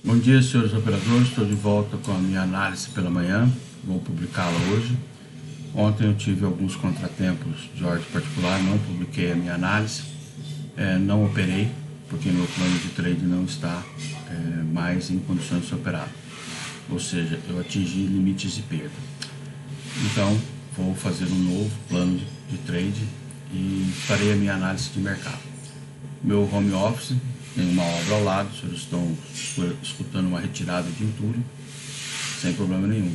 Bom dia, senhores operadores. Estou de volta com a minha análise pela manhã. Vou publicá-la hoje. Ontem eu tive alguns contratempos de ordem particular, não publiquei a minha análise. Não operei, porque meu plano de trade não está mais em condições de ser operado. Ou seja, eu atingi limites de perda. Então, vou fazer um novo plano de trade e farei a minha análise de mercado. Meu home office tem uma obra ao lado, os senhores estão escutando uma retirada de entulho, sem problema nenhum.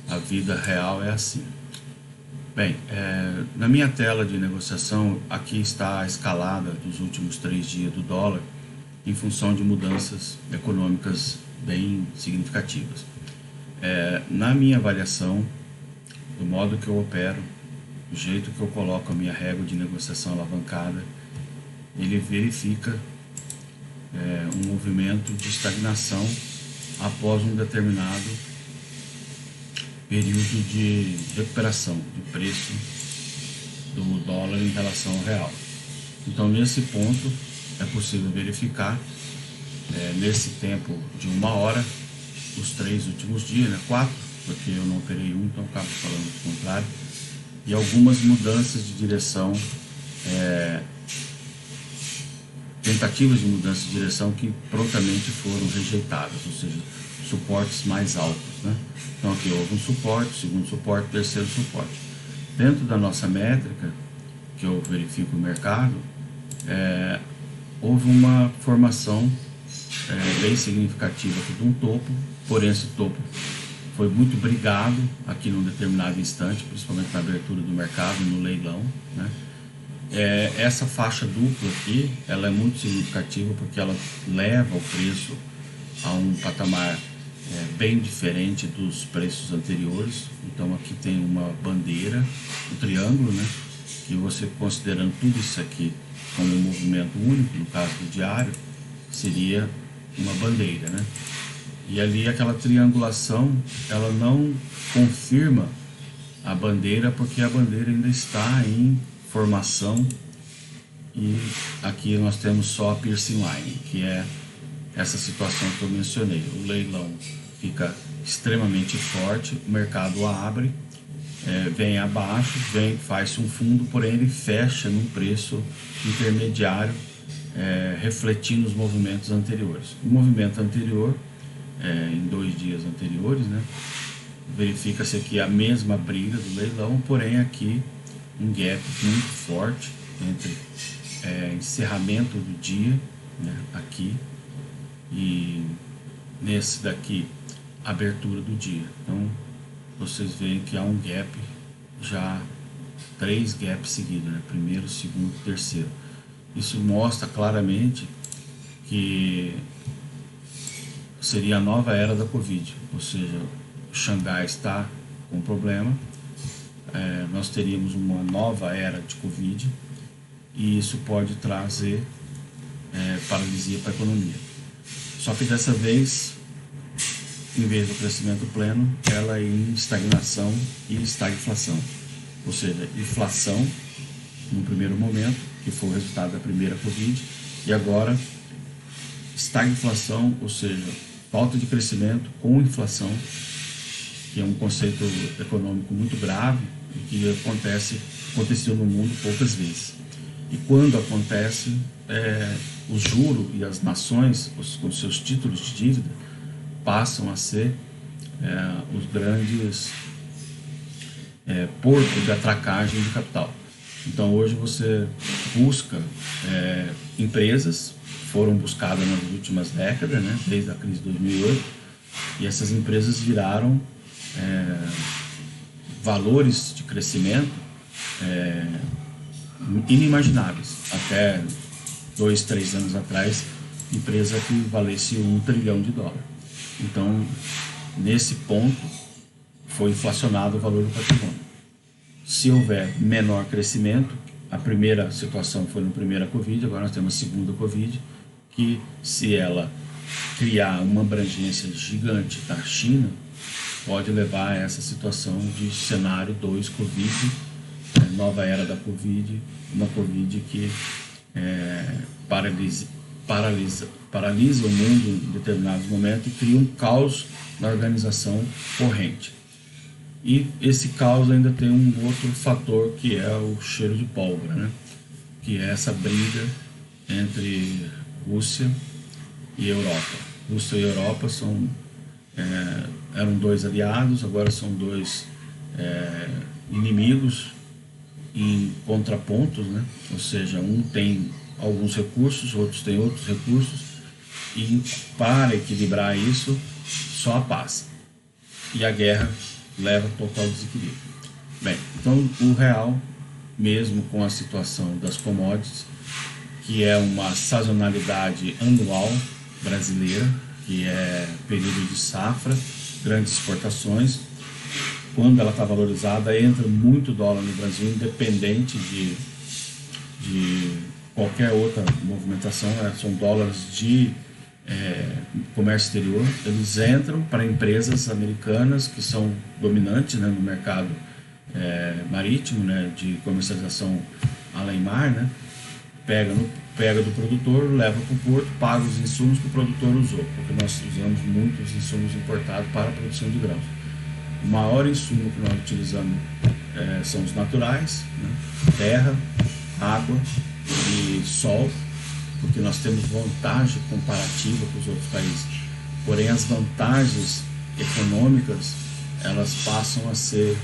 A vida real é assim. Bem, na minha tela de negociação, aqui está a escalada dos últimos 3 dias do dólar, em função de mudanças econômicas bem significativas. Na minha avaliação, do modo que eu opero, do jeito que eu coloco a minha régua de negociação alavancada, ele verifica um movimento de estagnação após um determinado período de recuperação do preço do dólar em relação ao real. Então, nesse ponto, é possível verificar, nesse tempo de 1 hora, os 3 últimos dias, 4, porque eu não operei um, então acabo falando o contrário, e algumas mudanças de direção, tentativas de mudança de direção que prontamente foram rejeitadas, ou seja, suportes mais altos, né? Então aqui houve um suporte, segundo suporte, terceiro suporte. Dentro da nossa métrica, que eu verifico o mercado, houve uma formação bem significativa aqui de um topo, porém esse topo foi muito brigado aqui num determinado instante, principalmente na abertura do mercado, no leilão, né? Essa faixa dupla aqui, ela é muito significativa porque ela leva o preço a um patamar bem diferente dos preços anteriores. Então aqui tem uma bandeira, um triângulo, né? E você considerando tudo isso aqui como um movimento único, no caso do diário, seria uma bandeira, né? E ali aquela triangulação, ela não confirma a bandeira porque a bandeira ainda está em formação, e aqui nós temos só a piercing line, que é essa situação que eu mencionei. O leilão fica extremamente forte, o mercado abre, vem abaixo, faz um fundo, porém ele fecha num preço intermediário, refletindo os movimentos anteriores. O movimento anterior, em 2 dias anteriores, né, verifica-se aqui a mesma briga do leilão, porém aqui um gap muito forte entre encerramento do dia, né, aqui, e nesse daqui, abertura do dia. Então vocês veem que há um gap, já 3 gaps seguidos, né? Primeiro, segundo, terceiro. Isso mostra claramente que seria a nova era da Covid, ou seja, o Xangai está com problema, nós teríamos uma nova era de Covid, e isso pode trazer paralisia para a economia. Só que dessa vez, em vez do crescimento pleno, ela é em estagnação e estagflação, ou seja, inflação no primeiro momento, que foi o resultado da primeira Covid, e agora estagflação, ou seja, falta de crescimento com inflação, que é um conceito econômico muito grave e que aconteceu no mundo poucas vezes. E quando acontece, o juro e as nações, com seus títulos de dívida, passam a ser os grandes portos de atracagem de capital. Então hoje você busca empresas, foram buscadas nas últimas décadas, né, desde a crise de 2008, e essas empresas viraram valores de crescimento inimagináveis. Até 2, 3 anos atrás, empresa que valesse $1 trilhão. Então, nesse ponto, foi inflacionado o valor do patrimônio. Se houver menor crescimento, a primeira situação foi na primeira Covid, agora nós temos a segunda Covid, que se ela criar uma abrangência gigante da China, pode levar a essa situação de cenário 2 Covid, nova era da Covid, uma Covid que paralisa o mundo em determinados momentos e cria um caos na organização corrente. E esse caos ainda tem um outro fator, que é o cheiro de pólvora, né? Que é essa briga entre Rússia e Europa. Rússia e Europa eram dois aliados, agora são dois inimigos em contrapontos, né? Ou seja, um tem alguns recursos, outros têm outros recursos, e para equilibrar isso, só a paz. E a guerra leva a total desequilíbrio. Bem, então o real, mesmo com a situação das commodities, que é uma sazonalidade anual brasileira, que é período de safra, grandes exportações, quando ela está valorizada, entra muito dólar no Brasil, independente de qualquer outra movimentação, são dólares de comércio exterior. Eles entram para empresas americanas que são dominantes, né, no mercado marítimo, né, de comercialização além mar, né, pega do produtor, leva para o porto, paga os insumos que o produtor usou, porque nós usamos muitos insumos importados para a produção de grãos. O maior insumo que nós utilizamos são os naturais, né, terra, água e sol, porque nós temos vantagem comparativa com os outros países. Porém, as vantagens econômicas, elas passam a ser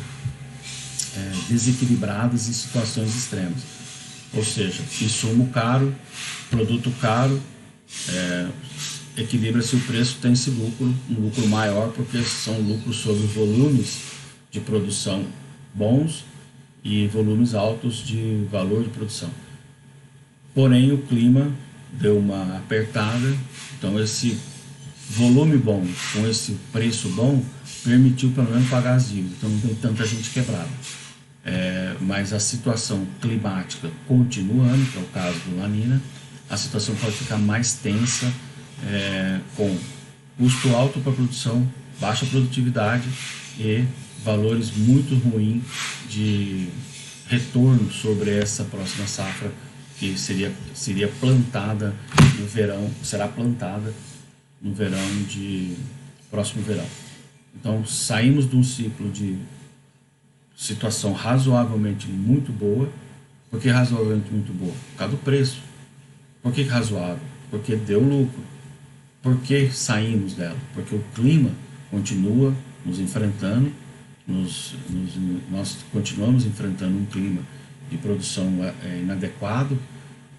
desequilibradas em situações extremas. Ou seja, insumo caro, produto caro, equilibra-se o preço, tem-se lucro, um lucro maior, porque são lucros sobre volumes de produção bons e volumes altos de valor de produção. Porém, o clima deu uma apertada, então esse volume bom com esse preço bom permitiu pelo menos pagar as dívidas, então não tem tanta gente quebrada. Mas a situação climática continuando, que é o caso do La Nina, a situação pode ficar mais tensa, com custo alto para a produção, baixa produtividade e valores muito ruins de retorno sobre essa próxima safra, que seria plantada no verão, será plantada no verão próximo verão. Então saímos de um ciclo de situação razoavelmente muito boa. Por que razoavelmente muito boa? Por causa do preço. Por que razoável? Porque deu lucro. Por que saímos dela? Porque o clima continua nos enfrentando, nós continuamos enfrentando um clima de produção inadequado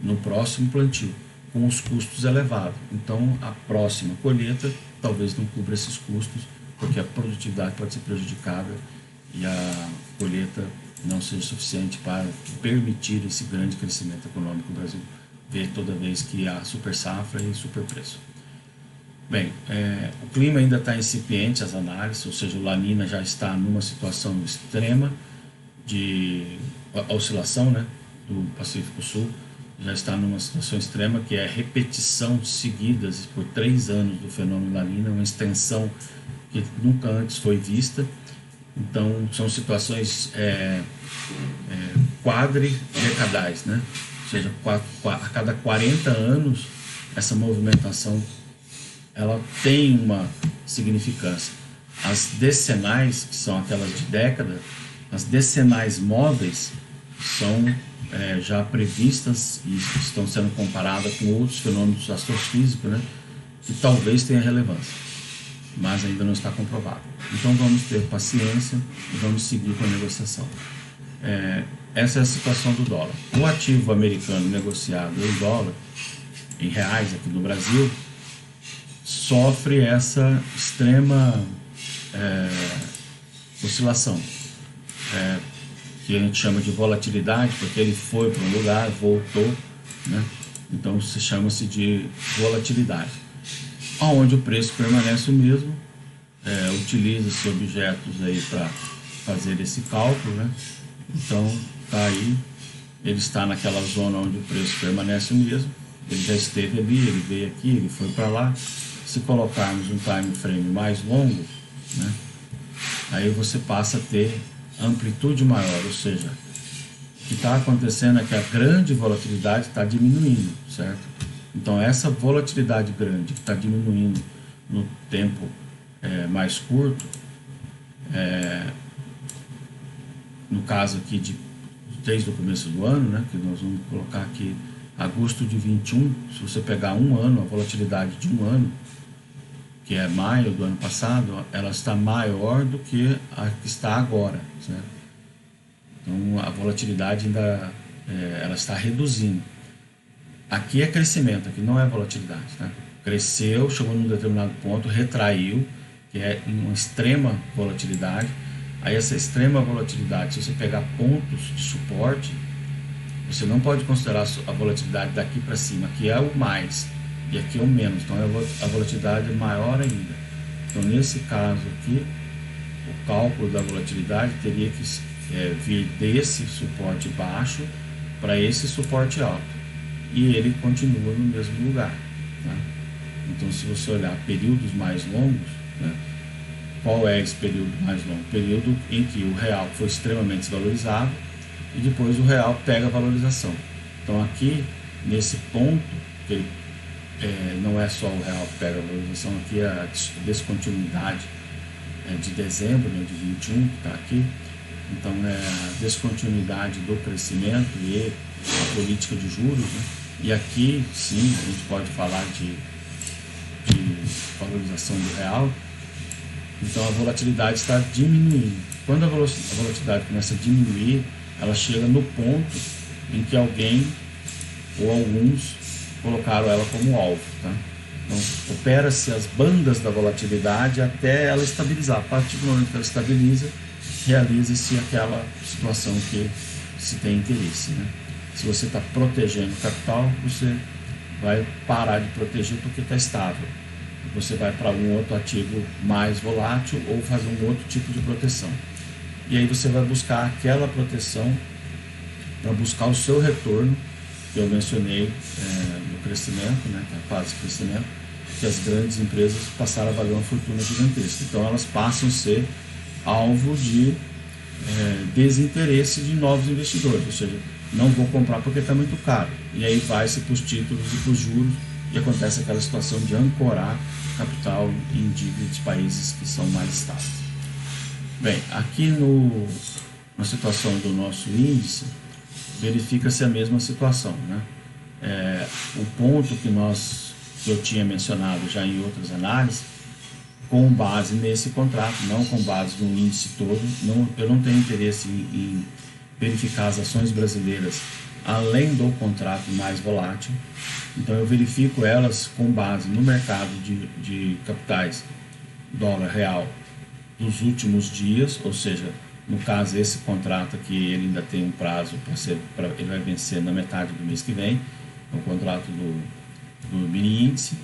no próximo plantio, com os custos elevados. Então, a próxima colheita talvez não cubra esses custos, porque a produtividade pode ser prejudicada e a colheita não seja suficiente para permitir esse grande crescimento econômico que o Brasil vê toda vez que há super safra e super preço. Bem, o clima ainda está incipiente, as análises, ou seja, o La Nina já está numa situação extrema de oscilação, né, do Pacífico Sul, já está numa situação extrema, que é repetição seguidas por 3 anos do fenômeno La Nina, uma extensão que nunca antes foi vista. Então, são situações quadridecadais, né? Ou seja, a cada 40 anos, essa movimentação ela tem uma significância. As decenais, que são aquelas de década, as decenais móveis são já previstas e estão sendo comparadas com outros fenômenos astrofísicos, né, que talvez tenha relevância, mas ainda não está comprovado. Então vamos ter paciência e vamos seguir com a negociação. Essa é a situação do dólar. O ativo americano negociado em dólar, em reais aqui no Brasil, sofre essa extrema oscilação, que a gente chama de volatilidade, porque ele foi para um lugar, voltou, né? Então se chama-se de volatilidade, onde o preço permanece o mesmo. Utiliza-se objetos aí para fazer esse cálculo, né? Então tá aí, ele está naquela zona onde o preço permanece o mesmo. Ele já esteve ali, ele veio aqui, ele foi para lá. Se colocarmos um time frame mais longo, né, aí você passa a ter amplitude maior, ou seja, o que está acontecendo é que a grande volatilidade está diminuindo, certo? Então essa volatilidade grande que está diminuindo no tempo mais curto, no caso aqui desde o começo do ano, né, que nós vamos colocar aqui agosto de 21, se você pegar um ano, a volatilidade de um ano, que é maio do ano passado, ela está maior do que a que está agora, certo? Então a volatilidade ainda ela está reduzindo. Aqui é crescimento, aqui não é volatilidade, tá? Cresceu, chegou num determinado ponto, retraiu, que é uma extrema volatilidade. Aí essa extrema volatilidade, se você pegar pontos de suporte, você não pode considerar a volatilidade daqui para cima, aqui é o mais e aqui é o menos, então a volatilidade é maior ainda. Então nesse caso aqui, o cálculo da volatilidade teria que vir desse suporte baixo para esse suporte alto, e ele continua no mesmo lugar, tá? Então se você olhar períodos mais longos, né, qual é esse período mais longo? Período em que o real foi extremamente desvalorizado e depois o real pega a valorização. Então aqui, nesse ponto, que não é só o real que pega a valorização, aqui é a descontinuidade de dezembro, né, de 21, que está aqui. Então é a descontinuidade do crescimento e a política de juros, né? E aqui sim, a gente pode falar de valorização do real. Então a volatilidade está diminuindo. Quando a volatilidade começa a diminuir, ela chega no ponto em que alguém ou alguns colocaram ela como alvo, tá? Então opera-se as bandas da volatilidade até ela estabilizar. A partir do momento que ela estabiliza, realiza-se aquela situação que se tem interesse, né? Se você está protegendo o capital, você vai parar de proteger porque está estável. Você vai para um outro ativo mais volátil ou fazer um outro tipo de proteção. E aí você vai buscar aquela proteção para buscar o seu retorno, que eu mencionei no crescimento, né, que é a fase de crescimento, que as grandes empresas passaram a valer uma fortuna gigantesca. Então elas passam a ser alvo de desinteresse de novos investidores, ou seja, não vou comprar porque está muito caro. E aí vai-se para os títulos e para os juros, e acontece aquela situação de ancorar capital em dívida de países que são mais estáveis. Bem, aqui na situação do nosso índice, verifica-se a mesma situação, né? O ponto que eu tinha mencionado já em outras análises, com base nesse contrato, não com base no índice todo, eu não tenho interesse em verificar as ações brasileiras além do contrato mais volátil. Então eu verifico elas com base no mercado de capitais dólar real dos últimos dias, ou seja, no caso esse contrato aqui ele ainda tem um prazo ele vai vencer na metade do mês que vem, o contrato do mini índice,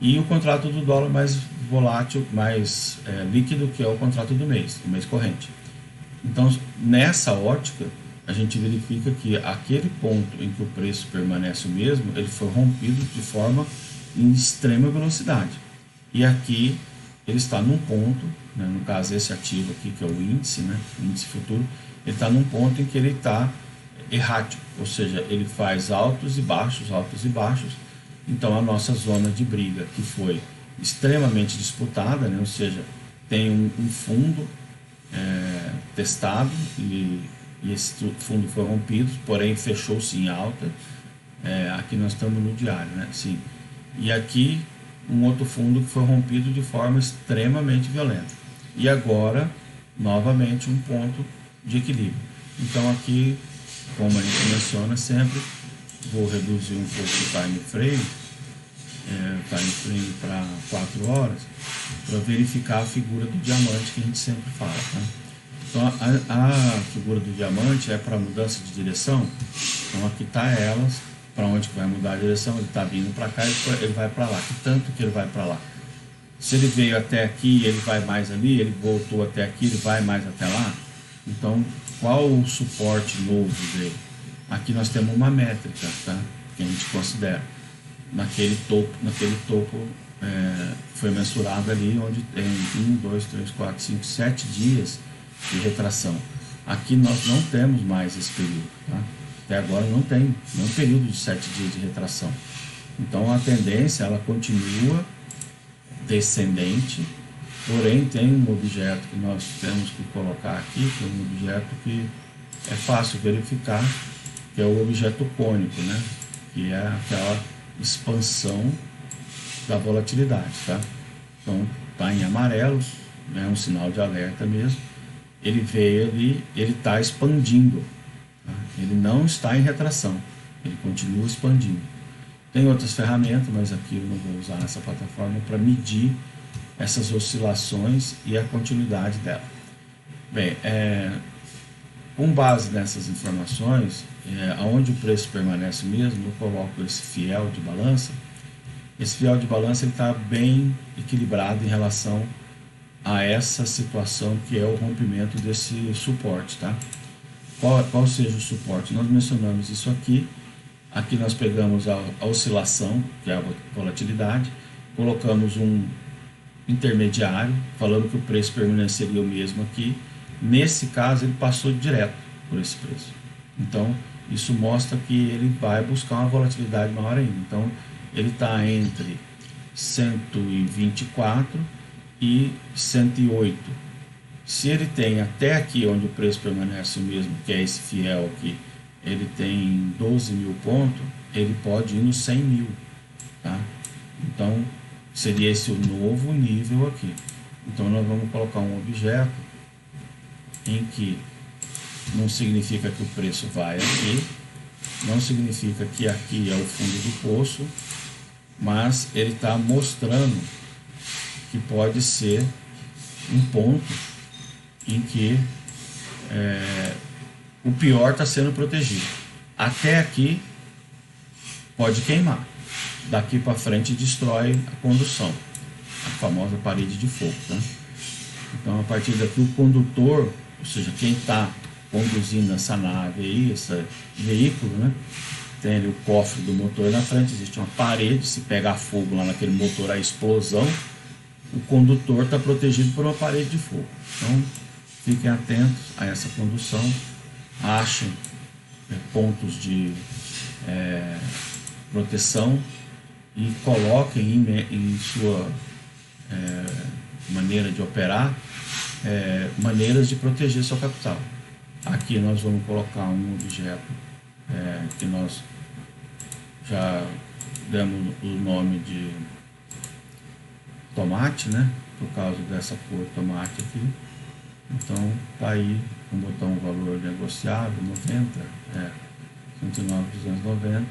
e o contrato do dólar mais volátil, mais líquido, que é o contrato do mês corrente. Então nessa ótica a gente verifica que aquele ponto em que o preço permanece o mesmo, ele foi rompido de forma em extrema velocidade. E aqui ele está num ponto, né, no caso esse ativo aqui, que é o índice, né, o índice futuro, ele está num ponto em que ele está errático, ou seja, ele faz altos e baixos. Então a nossa zona de briga, que foi extremamente disputada, né, ou seja, tem um fundo testado e esse fundo foi rompido, porém fechou-se em alta. Aqui nós estamos no diário, né? Sim. E aqui um outro fundo que foi rompido de forma extremamente violenta. E agora, novamente, um ponto de equilíbrio. Então aqui, como a gente menciona sempre, vou reduzir um pouco o time frame para 4 horas, para verificar a figura do diamante que a gente sempre fala, tá? Então a figura do diamante é para mudança de direção. Então aqui está ela, para onde que vai mudar a direção, ele está vindo para cá e ele vai para lá. Que tanto que ele vai para lá? Se ele veio até aqui, ele vai mais ali, ele voltou até aqui, ele vai mais até lá. Então qual o suporte novo dele? Aqui nós temos uma métrica, tá? Que a gente considera. Naquele topo foi mensurado ali onde tem 1, 2, 3, 4, 5, 7 dias de retração. Aqui nós não temos mais esse período, tá? Até agora não tem nenhum período de 7 dias de retração. Então a tendência ela continua descendente, porém tem um objeto que nós temos que colocar aqui, que é um objeto que é fácil verificar, que é o objeto cônico, né? Que é aquela expansão da volatilidade, tá? Então está em amarelo, é um sinal de alerta mesmo. Ele veio ali, ele está expandindo, tá? Ele não está em retração, ele continua expandindo. Tem outras ferramentas, mas aqui eu não vou usar essa plataforma para medir essas oscilações e a continuidade dela. Bem, com base nessas informações, aonde o preço permanece mesmo, eu coloco esse fiel de balança. Esse fiel de balança está bem equilibrado em relação a essa situação que é o rompimento desse suporte, tá? Qual seja o suporte? Nós mencionamos isso aqui. Aqui nós pegamos a oscilação, que é a volatilidade, colocamos um intermediário, falando que o preço permaneceria o mesmo aqui. Nesse caso, ele passou direto por esse preço. Então, isso mostra que ele vai buscar uma volatilidade maior ainda. Então, ele está entre 124 e 108. Se ele tem até aqui, onde o preço permanece o mesmo, que é esse fiel aqui, ele tem 12 mil pontos, ele pode ir nos 100 mil, tá? Então, seria esse o novo nível aqui. Então, nós vamos colocar um objeto em que não significa que o preço vai aqui, não significa que aqui é o fundo do poço, mas ele está mostrando que pode ser um ponto em que o pior está sendo protegido. Até aqui pode queimar. Daqui para frente destrói a condução, a famosa parede de fogo, tá? Então, a partir daqui, o condutor, ou seja, quem está conduzindo essa nave aí, esse veículo, né? Tem ali o cofre do motor na frente, existe uma parede, se pegar fogo lá naquele motor, a explosão, o condutor está protegido por uma parede de fogo. Então, fiquem atentos a essa condução, achem pontos de proteção e coloquem em sua maneira de operar maneiras de proteger seu capital. Aqui nós vamos colocar um objeto que nós já demos o nome de tomate, né? Por causa dessa cor tomate aqui. Então tá aí, vamos botar um valor negociável, 90, 109.290,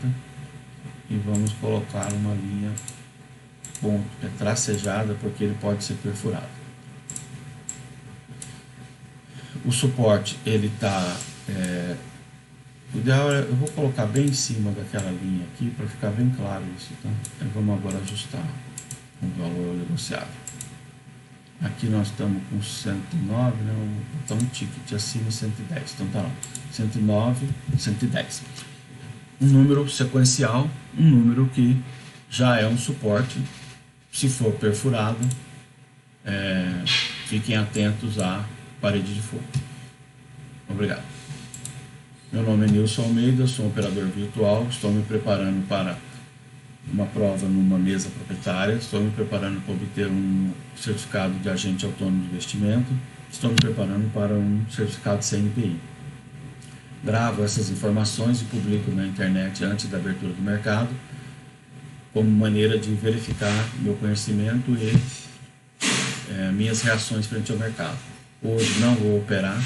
e vamos colocar uma linha tracejada, porque ele pode ser perfurado. O suporte, ele tá o ideal eu vou colocar bem em cima daquela linha aqui para ficar bem claro isso, tá? Então, vamos agora ajustar o valor negociável. Aqui nós estamos com 109, né? Então um ticket acima 110, então tá lá, 109, 110. Um número sequencial, um número que já é um suporte. Se for perfurado, fiquem atentos à parede de fogo. Obrigado. Meu nome é Nilson Almeida, sou um operador virtual, estou me preparando para uma prova numa mesa proprietária, estou me preparando para obter um certificado de agente autônomo de investimento, estou me preparando para um certificado CNPI. Gravo essas informações e publico na internet antes da abertura do mercado, como maneira de verificar meu conhecimento e minhas reações frente ao mercado. Hoje não vou operar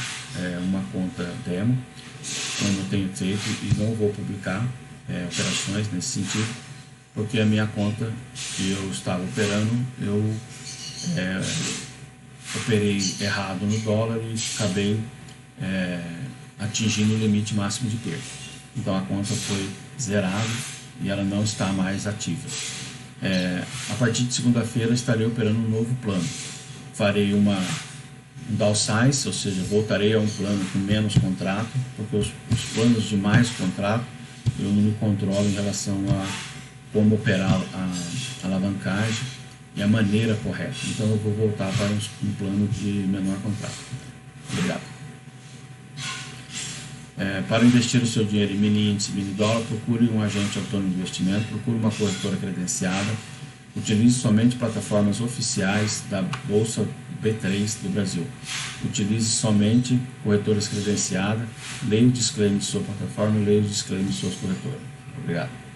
uma conta demo, como eu tenho feito, e não vou publicar operações nesse sentido, porque a minha conta que eu estava operando, eu operei errado no dólar e acabei atingindo o limite máximo de perda. Então a conta foi zerada e ela não está mais ativa. A partir de segunda-feira estarei operando um novo plano. Farei um downsize, ou seja, voltarei a um plano com menos contrato, porque os planos de mais contrato eu não me controlo em relação a como operar a alavancagem e a maneira correta. Então eu vou voltar para um plano de menor contrato. Obrigado. Para investir o seu dinheiro em mini índice, mini dólar, procure um agente autônomo de investimento, procure uma corretora credenciada, utilize somente plataformas oficiais da Bolsa B3 do Brasil. Utilize somente corretoras credenciadas, leia o disclaimer de sua plataforma, leia o disclaimer de suas corretoras. Obrigado.